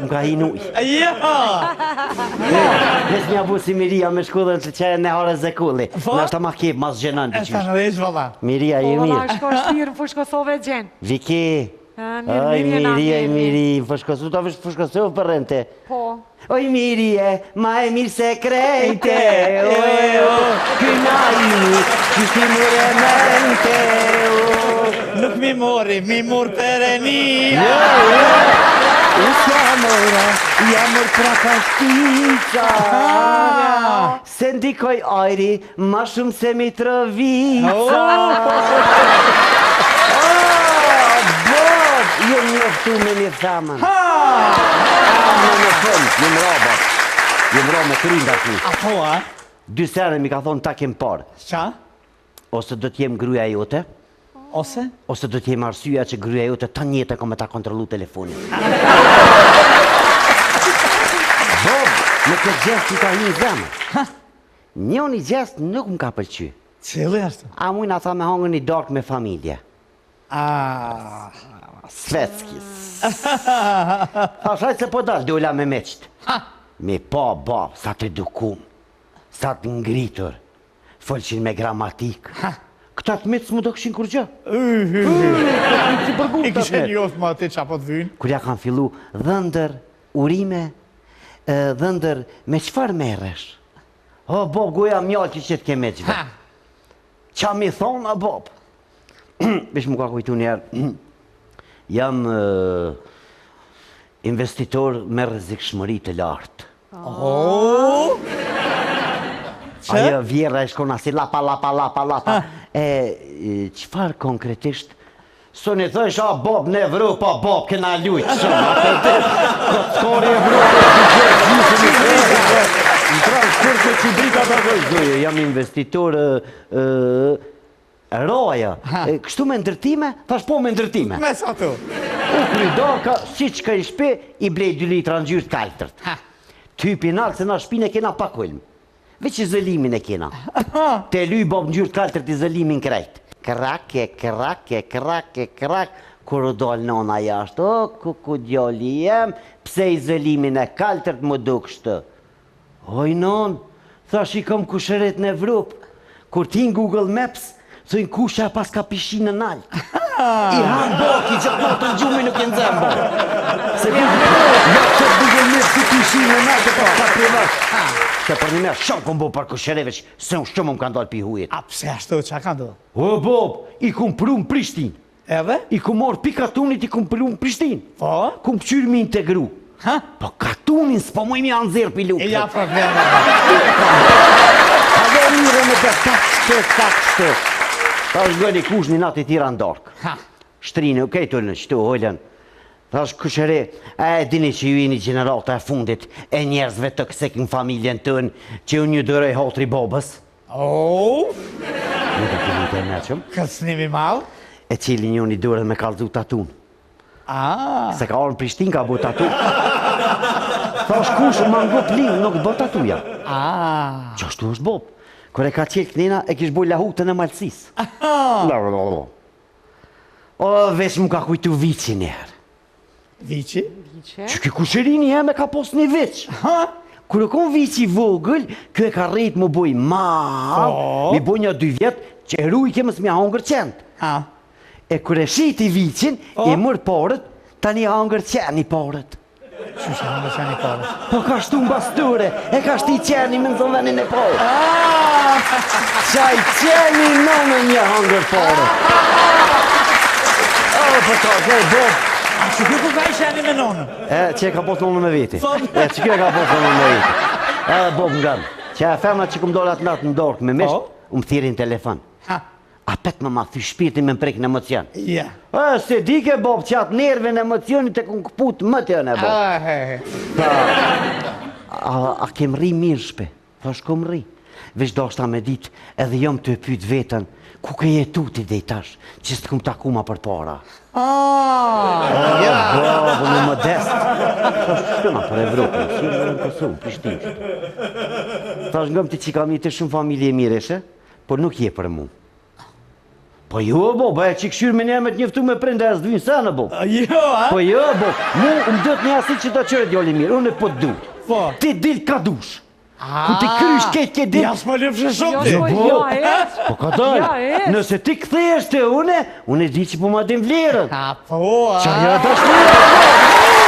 më ka hinuj. Ja! Nes mja bu si Miria me shkullën që qenë në hore zekulli. Në është ta ma kip, mas gjenan të E qysh. të në rejsh, valla. Miria, i Po, valla, mirë. shko shtirë, po shkosove gjenë. Viki. Mirë, Miria, i miri, fëshkosu, ta vështë fëshkosu për rente. Po. Oj, Mirie, ma e mirë se krejte. Kyna imi, qyshti mure mente. Nuk mi mori, mi mur pereni. Usja mora, jamër pra kashtica. Se ndikoj ajri, ma shumë se Mitrovica. Bob, jem njoftu me një thamën. Në fund, jem robot. Jem robot me kërinda ki. A po, a? 2 sene mi ka thonë ta kem parë. Qa? Ose do t'jem gruaja jote, Ose? ose do t'jem arsyeja që gruaja jote ta njete ka me ta kontrolu telefonin. Bob, në këtë gjest i ka një zemë. Njoni gjest nuk më ka pëlqy. Cili ashtu? A mujna tha me hongër një dark me familje. Sveckis. Thashaj se po dalë, dola me meqt. Me pa, bab, sa të edukum, sa të ngritur, folqin me gramatik. Këta të meqt s'mu do këshin kur gjë. I kishe njoft ma ti qa po të vynë? Kur ja kanë fillu dhëndër, urime, dhëndër, me qëfar merresh? O, Bob, goja mjallë që qëtë ke meqve. Qa mi thonë, a Bob? Vesh më ka kujtu njerë, jam investitor me rrezikshmëri të lartë. Ajo vjera e shkona si lapa. Qëfar konkretisht? So një thësh, a Bob, në Evropa, Bob, këna lujtë shumë. Skori Evropa, në transkurse që brika të gëjë, jam investitor roja. Kështu me ndërtime? Thash po me ndërtime. Me sa tu? U krydarka, si që ka i shpe, i blej 2 litra në gjyrë të kaltërt. Typi nalë se na shpine kena pakulm. Veq i zëlimin e kena. Te luj Bob në gjyrë të kaltërt i zëlimin krejt. Krak. Kur u dal nona jashtë, o, ku djali jem, pse i zëlimin e kaltërt më du kështë? Oj, non, thash i kom kusheret në Evropë. Kur ti në Google Maps, thëjnë kusha pas ka pishinë në altë. I hanë boki, gjatë natën gjumi nuk jenë zembo. Se ku ja që Google Maps si pishinë në altë, pas ka privash. Se për një merë, shumë kom bo për kushereve që se unë shumë më kanë dalë pi hujit. A pse ashtu, qa ka ndodhë? O, Bob, i kum pru në Prishtin. Edhe? I kum morë pi katunit, i kum pru në Prishtin. Po? Kum qyrë mi integru. Po katunin s'po mu imi anëzirë pi lukët. E ja probleme. A dhe mire me të takshtë. Ta është gëni kush një natë i tira në dorkë. Shtrinë, okej të në qëtu, hojlen. Ta është kushere, e dini që ju i një generata e fundit e njerëzve të kësek në familjen tënë që unë një dërej hotri bobës. Nuk e kemi të meqëm. Kësnimi malë? E cili një një dërë me kalzu tatun. Se ka orë në Prishtin ka bu tatu. Ta është kush më ngo plinë, nuk bë tatuja. Qashtu është Bob. Kër e ka qelë kënina, e kish boj lahutën e malësis. O, veç më ka kujtu vici njerë. Vici? Që ki kusherini jeme ka pos një vic. Kër e kon vici vogël, kjo e ka rejt më boj malë, mi boj një 2 vjetë, që e rujke mësë mi hangër qendë. E kër e shiti vicin, e mërë parët, tani hangër qeni parët. Që që hangër qeni parët? Po ka shtu në basture, e ka shti qeni me në zënvenin e parët. Qaj qeni në me një hangër parët. O, për ta, kej, Bob. A që kjo ku ka i qeni me nonën? Që e ka posë nonën me veti. Që kjo e ka posë nonën me veti. Edhe Bob nga në. Që e femna që këm dole atë natë në dorkë me mishë, më thirin telefon. A petë më thy shpirtin me më prek në emocion. Ja. Se dike, Bob, që atë nerve në emocionit e kënë këput më të janë e Bob. A kem ri mirë shpe? Tha shkom ri. Vesh do shta me dit edhe jom të pyt vetën, ku ke jetu ti dhe i tash, që së të këmë taku ma për para. Bob, në modest. Tha shkëma për Evropë, si në Kosovë, Prishtinë. Tha shngëm ti që kam jetë shumë familje mireshe, por nuk je për mu. Po jo, bo, ba e që këshyrë me një me të njëftu me prende as dhvinë sana, bo. Jo, a? Po jo, bo, mu më dëtë një asit që të qërë djoli mirë, unë e po të du. Po. Ti dil ka dush. Ku ti krysh ke dil. Ja s'ma lëpshë shumë ti. Jo, ec. Po ka dalë, Ja, ec. nëse ti këthejesh të une di që po ma din vlerën. A po, a? Qa ja dashtë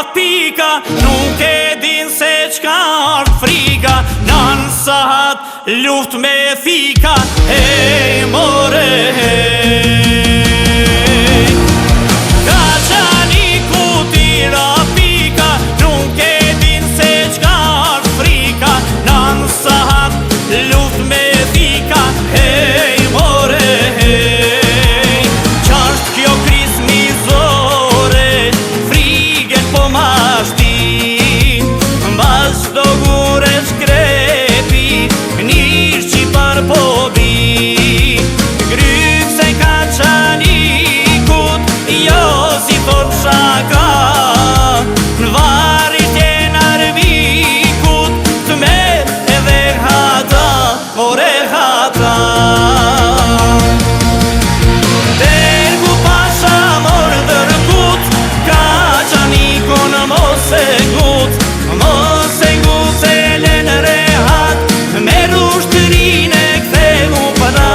Nuk e din se qka është frika, nën sahat luft me thika, hej more hej. Ka qani ku tira pika, nuk e din se qka është frika, nën sahat luft me thika, hej more hej. Qasht kjo kris mizore, frigen po mashti, do gure shkrepi, një shqipar po bi. Gryk se ka qanikut, jo si thot shaka, në varisht e narvikut, të mer edhe hata, more hata. Dergu pasha mor dërkut, ka qanikun mos e gut, mos e gut se len rehat, me rushtërin e kthegu para,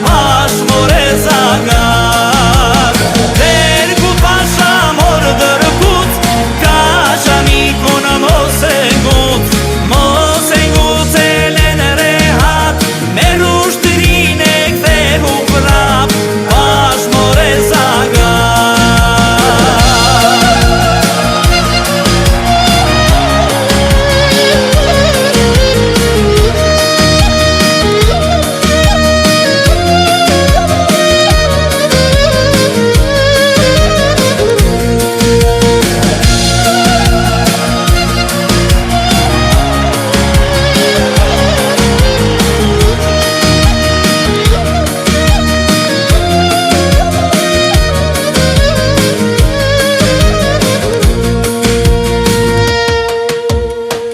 pash more zagat. Dergu pasha mor dërkut, ka qanikun mos e gut se len rehat, me rushtërin e kthegu para, pash more zagat.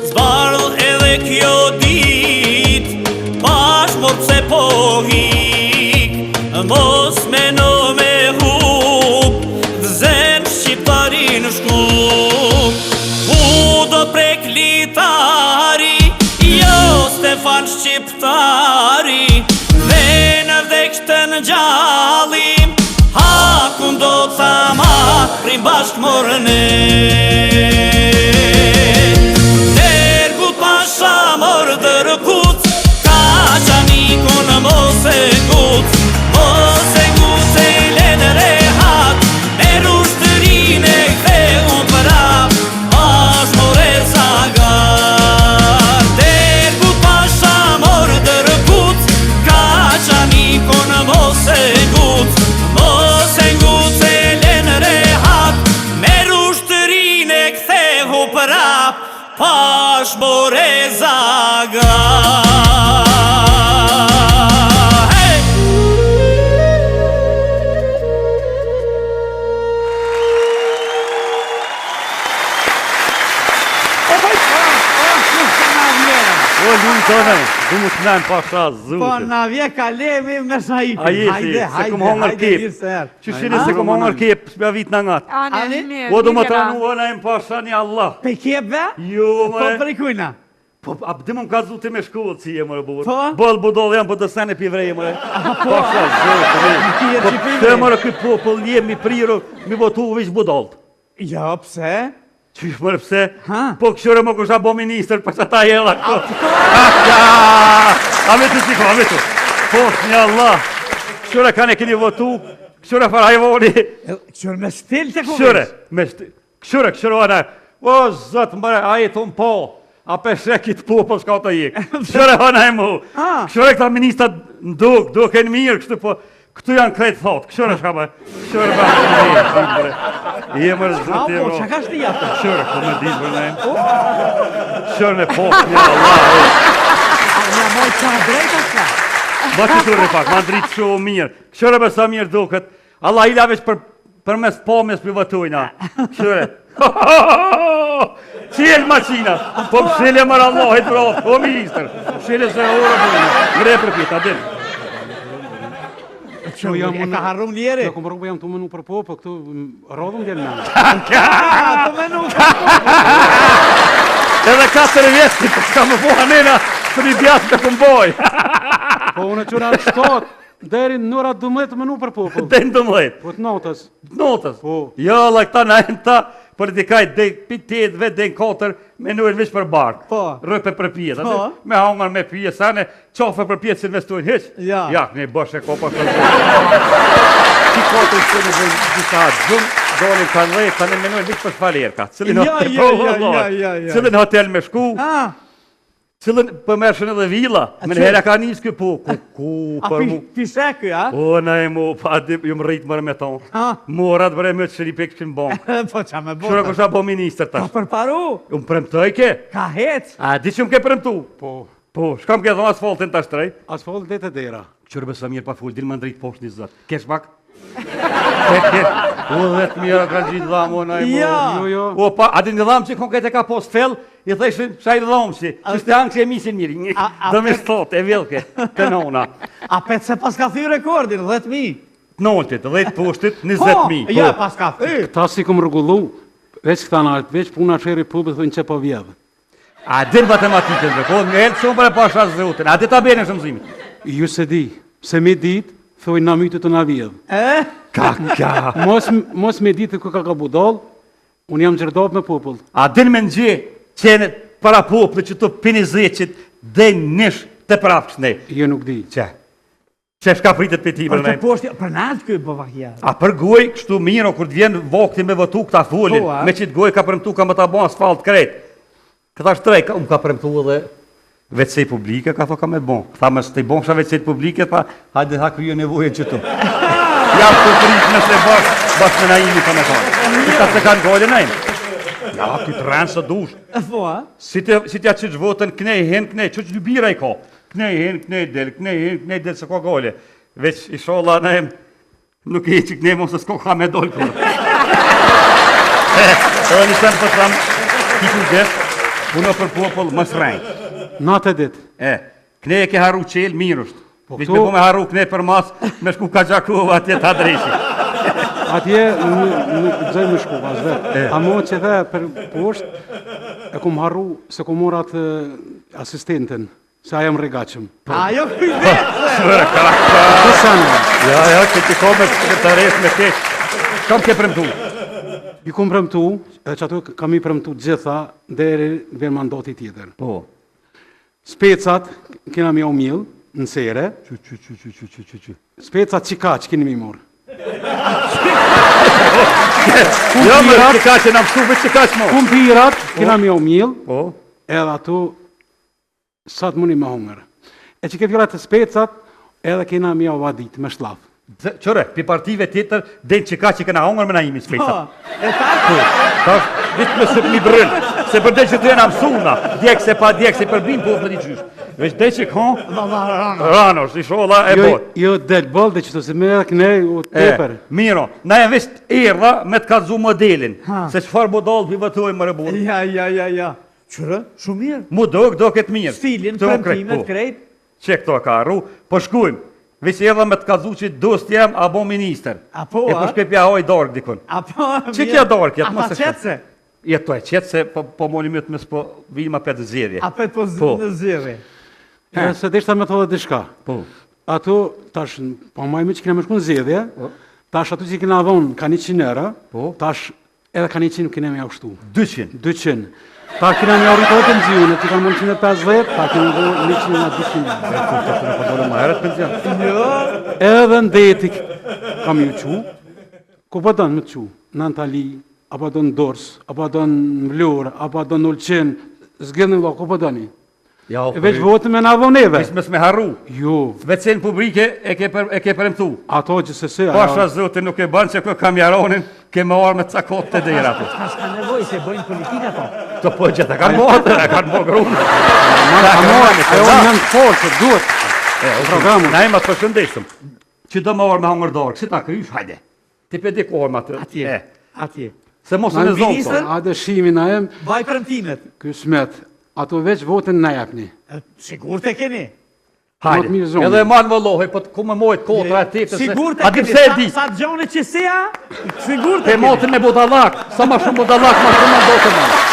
Zbardh edhe kjo dit, pash mor pse po hik, mos meno me hup, dzen shqiptarin shkup. Ku do prek litari, jo Stefan Shqiptari, dhe në vdekshtë në gjallim, hakun do të marrim bashk morne. Dergut pasha mor dërkut, ka qanikun mos e gut se len rehat, me rushtërin e kthegu prap, pash more zagat. Dergut pasha mor dërkut, ka qanikun mos e gut se len rehat, me rushtërin e kthegu prap, pash more zagat. Hey! O, lunë tonë, du mu të nëmë pasha zute. Po, na vje kalemi me shaipi. A jesi, se kom hongër kip. Që shire se kom hongër kip, s'bja vit në ngatë. Ane, Ani? mirë. O, du më të anuona e më pasha një Allah. Pe kjep be? Jo, Po me, për i kujna? Po, a dhe më ka zute me shkollë si e mërë burë. Po? Bëllë budolë jam, po të sene pi vrejë mërë. Po, Po, të mërë këtë popull jemi prirë, mi votu vish budolët. Ja, pse? Qysh mërë pse? Ha? Po këshore më kësha bo minister, për që ta jela këto. A me të qiko, a me të. Po, një Allah. Këshore ka ne keni votu, këshore farajvoni. Qërë me stil të Këshore, me stil. Këshore, ana. O, zëtë mërë, a jetë unë po. A peshe kitë popull shka të jekë. Këshore, ana e mu. Këshore këta ministra duke në mirë, kështu po. Këtu janë krejtë thotë, këshore shka më. Këshore ba të mirë. Je mërë zëtë e ro. Që ka shti atë? Këshore, po më ditë për nëjmë. Këshore në posë një Allah. Një moj qa drejta shka? Ba që të pak, ma ndritë shumë mirë. Këshore be sa mirë duket. Allah i lavesh për mes pomës për vëtujna. Këshore. Qilë maqina. Po pëshile mërë Allahit për ofë. O minister. Pëshile se orë për një. Mre për pita, din. E ka harrum njeri? Kom rrugë jam të menu për popë, këtu rodhëm djelë në. Të menu Edhe 4 vjetë, për s'ka më poha nena, për një bjatë të këmboj. Po unë që nga 7, deri në nëra 12 menu për popë. Dhe në 12. Po të notës. Notës. Po. Jo, la këta në e ta, politikaj dhe pitet vetë dhe në 4, menuin vish për barkë. Po. Rëpe për pjetë. Po. Me hangar me pjetë, sane, qofe për pjetë si investojnë hiq. Ja. Ja, ne bëshe kopa për Ki kote i sënë dhe disa gjumë, dolin kanë rejtë, kanë menuin vish për shfalerka. Cilin hotel me shku, cilin përmershën edhe vila, me në herë ka njës kjo po, A pise kjo, a? O, nej mu, pa ju më rritë mërë me tonë. Morat vëre më të shëri për këshin bonkë. Po qa me Shura bota? kësha bo minister Ka tash. përparu? Unë premtoj ke? Ka hec? A, di që më ke premtu? Po, shka më ke dhënë asfaltin tash trej? Asfalt dhe të dera. Qërë besa mirë pa full, din më ndritë poshtë një zëtë. Kesh pak? O, dhe të mira ka gjithë dhamë, o, nej mu. Ja. Jo. O, pa, a di në dhamë që konkret e ka post fell, i theshin, shaj dhamë si, që shte hangë që e misin mirë, dhe me stot, e vilke, të nona. A pet se pas ka thy rekordin, 10.000? Noltit, 10 poshtit, 20.000. Ja, pas ka thy. Këta si kom rregullu, veç këta në altë, veç puna qeri pubit thënë që po vjedhë. A din matematikën dhe kohë, në elë shumë për e pasha zëutën, a di ta bene shëmzimi? Ju se di, se me dit, thoi na mytë të na vjedhë. Ka. Mos me ditë ku ka budal, unë jam gjerdop me popull. A din me në qenë para poplë që të pini zëqit dhe nish të prapës ne. Jo nuk di. Që shka pritet për ti për Për të ne? poshtë, për natë kjo bëvakja. A për goj, kështu miro, kur të vjen vakti me vëtu këta folin, Po, a? me qitë goj ka përmtu ka më ta bo asfalt kret. Këta shtrej, unë ka përmtu edhe WC publike, ka tho ka me bon. Këta më së të i bon shë WC publike, pa hajde ha kryo nevojën që tu. Jam të prish nëse bashkë me na imi ka me thonë. Këta se kanë gojle nejnë. Ja, këtë rënë së dush. Po, a? Si t'ja qëtë votën, knej, hen, knej, që bira i ka. Knej, hen, knej, del, se ka gole. Veç, isholla, ne, nuk e që knej, mos e s'ko ka me dojnë kërë. Edhe një sen për thamë, kiku gjesë, puno për popull, më srejnë. Natë e ditë. Knej e ke haru qelë, mirë është. Po Veç këtu- me po me haru knej për mas, me shku ka gjakova atje të adreshi. Atje nuk gjej më shku, as vetë. A mo që dhe për poshtë, e kom harru se kom morat asistentin, se a jam regachëm. Ajo kujdese! Të sanë, Ja, që ti kome të resh me kesh. Kam ke premtu? i kom premtu, e që ato kam i premtu gjitha, deri dhe mandati tjetër. Po. Specat, kena mi omil, në sere, specat qika që keni mi morë. Jo, më që ka që në mësu, veç që ka që mo. Kumpirat, kena mi omil, Po. edhe ato, sa të muni me hongër. E që ke fjallat të specat, edhe kena mi avadit me shlaf. Qëre, pi partive tjetër, den që ka që këna hongër me na imi Po, s'fejta. e ta? Tash, vitë me sëp një brëllë, se për dhe që të jena mësuna, djek se pa djek se përbim po për një qysh. Veç dhe që ka, ranos, i shola e bot. Jo del bolde që të se me kënej u teper. Miro, na e veç erda me të kazu modelin, se qëfar bodal për vëtoj më rëbur. Ja. Qërë, shumë mirë. Mu do këtë mirë. Stilin, Këto krejt, premtimet, po. krejt. Që këto ka arru, po shkujmë. Veç erda me të kazu që dost jem, a bo minister. A po, E po a? shkepja hoj dork dikun. Apo, Që kja dork, jetë A mos e facetse? Jetoj qetë se po moni më të mes po vijnë ma 5 zjedhje. A pet po Po. në zirë. Se deshta me thonë diçka. Po. Ato, tash, po majme që kena me shku në zjedhje, tash ato që kena dhonë ka 100 euro, Po. tash edhe ka 100 kena me aushtu. 200. 200. Ta kena me arrit edhe penzione, që ka më 150, ta kena dhe 100 nga 200. Po dole ma herët penzion. Edhe në deti kam ju qu, ku po donë me qu? Në Antali, apo do në Dors, apo do në Vlorë, apo do në Ulqin, zgjidhni vëlla, ku po doni? Ja, E veç votën me na dhoneve. Mes me harru. Jo, Vecen publike e ke premtu. ato që se Pasha zote nuk e bën që kë kamjaronin, ke më arë me cakot të dera ato. S'ka nevojë se bëjnë politikë ato. Të po gjitha kanë botë, kanë bo grunë. ajo në në forë, që duhet. Programu. Na ima të përshëndesëm. Që do më orë me hangër dorë, kësi ta krysh, hajde. Ti pe di ku orë ma të. Atje. Atje. Se mos Na në në zonë ministër? të. A dëshimi na em, Vaj premtimet. ky smet, ato veç votën na japni. Sigur të keni. Hajde. mirë zonë. Edhe manë vëllohë, po ku më mojtë kotra e tipë. Sigur të A di keni. pse e di? Sa gjone që sea, sigur të Te keni. motin me budallak, sa ma shumë budallak, ma shumë më do të manë.